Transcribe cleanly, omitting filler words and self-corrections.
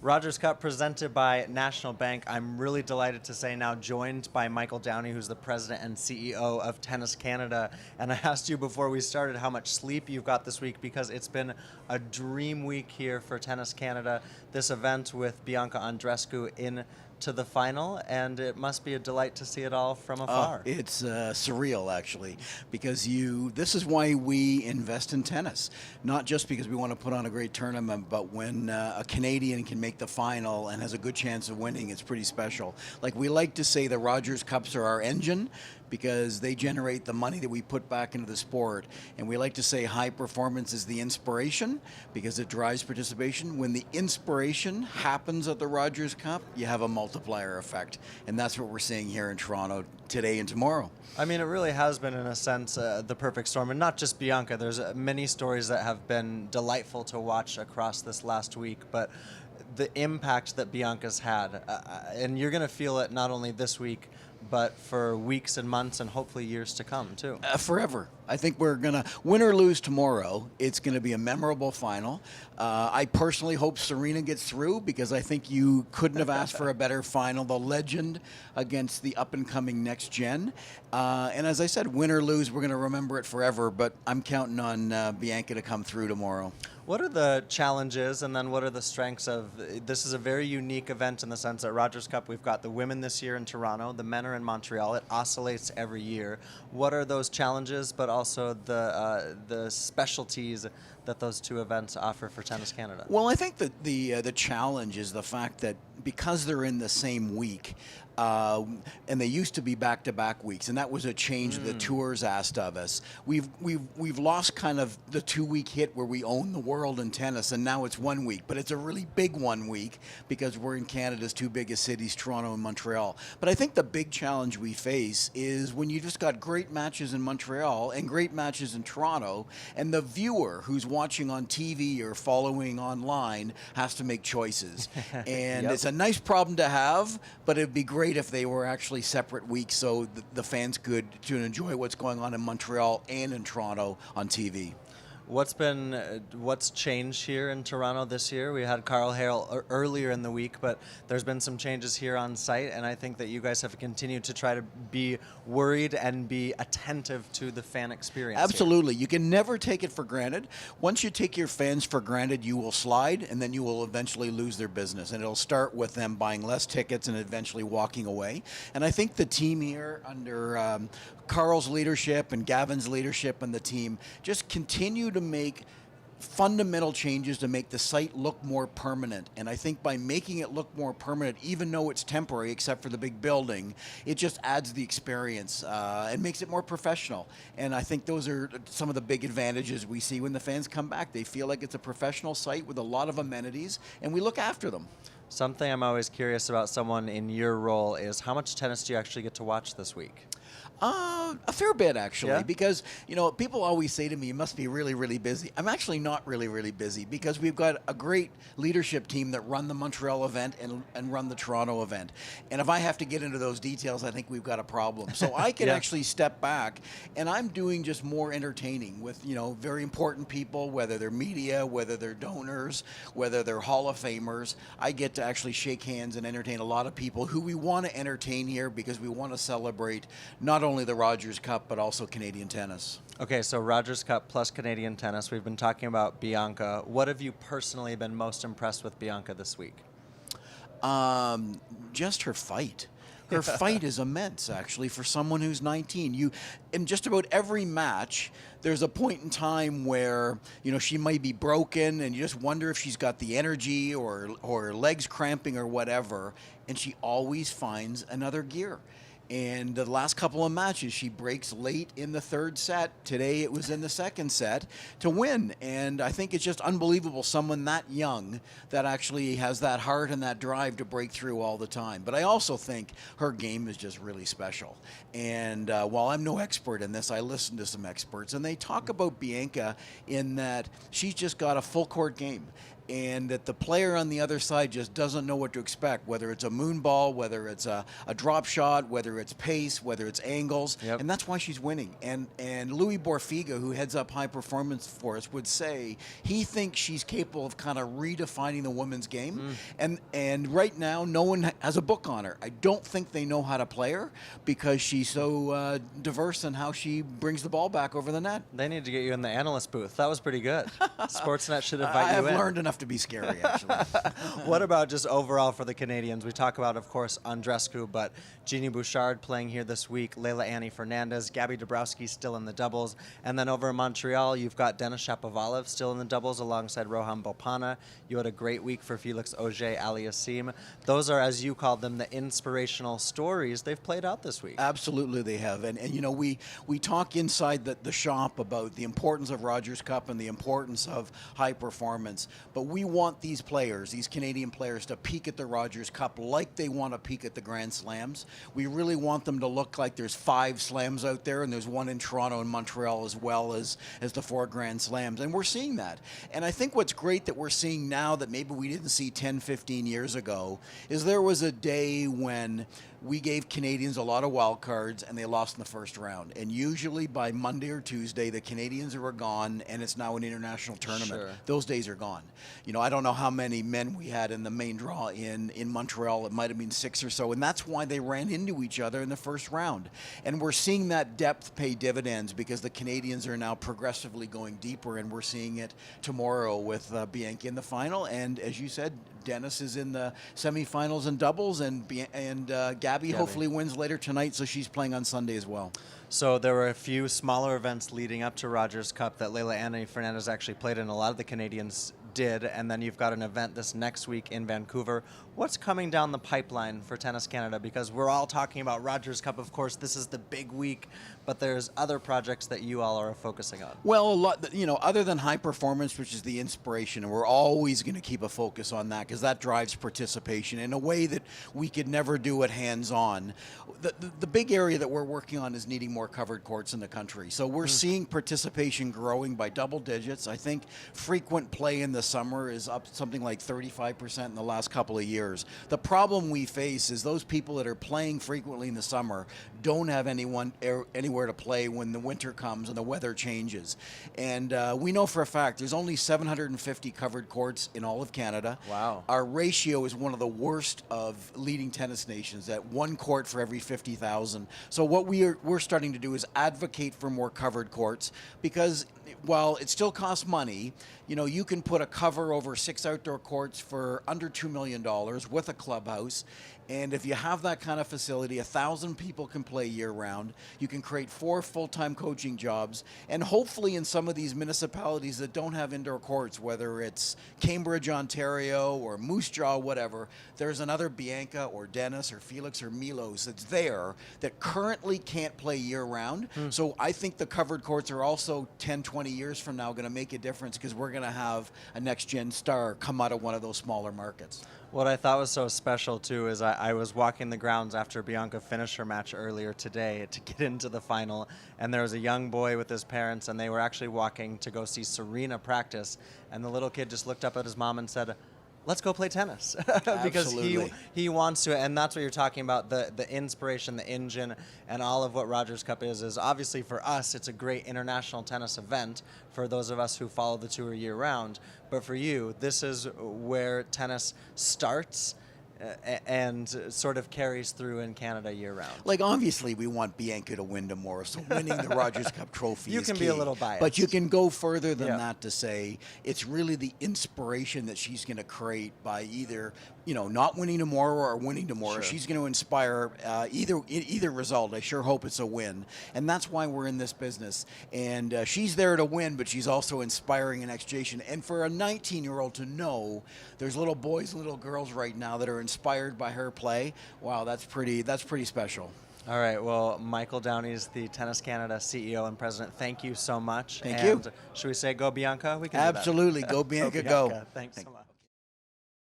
Rogers Cup presented by National Bank. I'm really delighted to say now joined by Michael Downey, who's the president and CEO of Tennis Canada. And I asked you before we started how much sleep you've got this week because it's been a dream week here for Tennis Canada. This event with Bianca Andreescu in to the final, and it must be a delight to see it all from afar. It's surreal, actually, because this is why we invest in tennis. Not just because we want to put on a great tournament, but when a Canadian can make the final and has a good chance of winning, it's pretty special. Like, we like to say the Rogers Cups are our engine because they generate the money that we put back into the sport. And we like to say high performance is the inspiration because it drives participation. When the inspiration happens at the Rogers Cup, you have a multiplier effect. And that's what we're seeing here in Toronto today and tomorrow. I mean, it really has been, in a sense, the perfect storm. And not just Bianca. There's many stories that have been delightful to watch across this last week. But the impact that Bianca's had, and you're going to feel it not only this week, but for weeks and months and hopefully years to come, too. Forever. I think we're going to, win or lose tomorrow, it's going to be a memorable final. I personally hope Serena gets through because I think you couldn't have asked for a better final. The legend against the up-and-coming next gen. And as I said, win or lose, we're going to remember it forever, but I'm counting on Bianca to come through tomorrow. What are the challenges and then what are the strengths of, this is a very unique event in the sense that Rogers Cup, we've got the women this year in Toronto, the men are in Montreal, it oscillates every year. What are those challenges but also the specialties that those two events offer for Tennis Canada? Well, I think that the challenge is the fact that because they're in the same week, and they used to be back-to-back weeks, and that was a change the tours asked of us. We've lost kind of the 2-week hit where we own the world in tennis, and now it's 1 week. But it's a really big 1 week because we're in Canada's two biggest cities, Toronto and Montreal. But I think the big challenge we face is when you just got great matches in Montreal and great matches in Toronto, and the viewer who's watching on TV or following online has to make choices. And it's a nice problem to have, but it'd be great if they were actually separate weeks so the fans could enjoy what's going on in Montreal and in Toronto on TV. What's changed here in Toronto this year? We had Carl Harrell earlier in the week, but there's been some changes here on site, and I think that you guys have continued to try to be worried and be attentive to the fan experience. Absolutely. Here. You can never take it for granted. Once you take your fans for granted, you will slide, and then you will eventually lose their business, and it'll start with them buying less tickets and eventually walking away. And I think the team here under Carl's leadership and Gavin's leadership and the team just continue to make fundamental changes to make the site look more permanent. And I think by making it look more permanent, even though it's temporary except for the big building, it just adds the experience and makes it more professional. And I think those are some of the big advantages we see when the fans come back. They feel like it's a professional site with a lot of amenities, and we look after them. Something I'm always curious about someone in your role is how much tennis do you actually get to watch this week? A fair bit, actually, Yeah? because, people always say to me, you must be really, really busy. I'm actually not really, really busy because we've got a great leadership team that run the Montreal event and run the Toronto event. And if I have to get into those details, I think we've got a problem. So I can actually step back, and I'm doing just more entertaining with, very important people, whether they're media, whether they're donors, whether they're Hall of Famers. I get to actually shake hands and entertain a lot of people who we want to entertain here because we want to celebrate not only the Rogers Cup, but also Canadian tennis. Okay, so Rogers Cup plus Canadian tennis. We've been talking about Bianca. What have you personally been most impressed with Bianca this week? Just her fight. Her fight is immense, actually, for someone who's 19. In just about every match, there's a point in time where, she might be broken and you just wonder if she's got the energy or her legs cramping or whatever, and she always finds another gear. And the last couple of matches, she breaks late in the third set. Today it was in the second set to win. And I think it's just unbelievable someone that young that actually has that heart and that drive to break through all the time. But I also think her game is just really special. And while I'm no expert in this, I listen to some experts, and they talk about Bianca in that she's just got a full court game. and that the player on the other side just doesn't know what to expect, whether it's a moon ball, whether it's a drop shot, whether it's pace, whether it's angles, and that's why she's winning. And Louis Borfiga, who heads up high performance for us, would say he thinks she's capable of kind of redefining the women's game. And right now, no one has a book on her. I don't think they know how to play her because she's so diverse in how she brings the ball back over the net. They need to get you in the analyst booth. That was pretty good. Sportsnet should invite you in. I have learned enough to be scary, actually. What about just overall for the Canadians? We talk about, of course, Andreescu, but Jeannie Bouchard playing here this week, Leila Annie Fernandez, Gabby Dabrowski still in the doubles, and then over in Montreal, you've got Denis Shapovalov still in the doubles alongside Rohan Bopana. You had a great week for Felix Auger-Aliassime. Those are, as you called them, the inspirational stories they've played out this week. Absolutely, they have. And you know, we talk inside the shop about the importance of Rogers Cup and the importance of high performance, but we want these players, these Canadian players, to peak at the Rogers Cup like they want to peak at the Grand Slams. We really want them to look like there's 5 slams out there, and there's one in Toronto and Montreal as well as the 4 Grand Slams. And we're seeing that. And I think what's great that we're seeing now that maybe we didn't see 10, 15 years ago is there was a day when we gave Canadians a lot of wild cards and they lost in the first round. And usually by Monday or Tuesday, the Canadians are gone and it's now an international tournament. Sure. Those days are gone. You know, I don't know how many men we had in the main draw in Montreal. It might have been 6 or so. And that's why they ran into each other in the first round. And we're seeing that depth pay dividends because the Canadians are now progressively going deeper, and we're seeing it tomorrow with Bianca in the final. And as you said, Denis is in the semifinals and doubles, and Gabby hopefully wins later tonight, so she's playing on Sunday as well. So there were a few smaller events leading up to Rogers Cup that Leila Annie Fernandez actually played in. A lot of the Canadians did, and then you've got an event this next week in Vancouver. What's coming down the pipeline for Tennis Canada? Because we're all talking about Rogers Cup, of course. This is the big week, but there's other projects that you all are focusing on. Well, a lot, you know, other than high performance, which is the inspiration, and we're always going to keep a focus on that because that drives participation in a way that we could never do it hands-on. The big area that we're working on is needing more covered courts in the country. So we're seeing participation growing by double digits. I think frequent play in the summer is up something like 35% in the last couple of years. The problem we face is those people that are playing frequently in the summer don't have anywhere to play when the winter comes and the weather changes. And we know for a fact there's only 750 covered courts in all of Canada. Wow. Our ratio is one of the worst of leading tennis nations, at 1 court for every 50,000. So what we're starting to do is advocate for more covered courts, because while it still costs money, you know, you can put a cover over 6 outdoor courts for under $2 million with a clubhouse. And if you have that kind of facility, 1,000 people can play year-round. You can create 4 full-time coaching jobs. And hopefully in some of these municipalities that don't have indoor courts, whether it's Cambridge, Ontario, or Moose Jaw, whatever, there's another Bianca or Denis or Felix or Milos that's there that currently can't play year-round. So I think the covered courts are also 10, 20 years from now going to make a difference, because we're going to have a next-gen star come out of one of those smaller markets. What I thought was so special, too, is I was walking the grounds after Bianca finished her match earlier today to get into the final, and there was a young boy with his parents, and they were actually walking to go see Serena practice, and the little kid just looked up at his mom and said, let's go play tennis. Because he wants to, and that's what you're talking about, the inspiration, the engine, and all of what Rogers Cup is obviously for us, it's a great international tennis event for those of us who follow the tour year round. But for you, this is where tennis starts and sort of carries through in Canada year-round. Like, obviously, we want Bianca to win tomorrow, so winning the Rogers Cup trophy is key. You can be a little biased. But you can go further than that to say it's really the inspiration that she's going to create by either, you know, not winning tomorrow or winning tomorrow. Sure. She's going to inspire either result. I sure hope it's a win. And that's why we're in this business. And she's there to win, but she's also inspiring the next generation. And for a 19-year-old to know there's little boys and little girls right now that are inspired by her play, wow, that's pretty special. All right, well, Michael Downey is the Tennis Canada CEO and president. Thank you so much. Thank you. Should we say go Bianca? We can Absolutely. do that. Go Bianca, Go. Bianca. Thanks so much.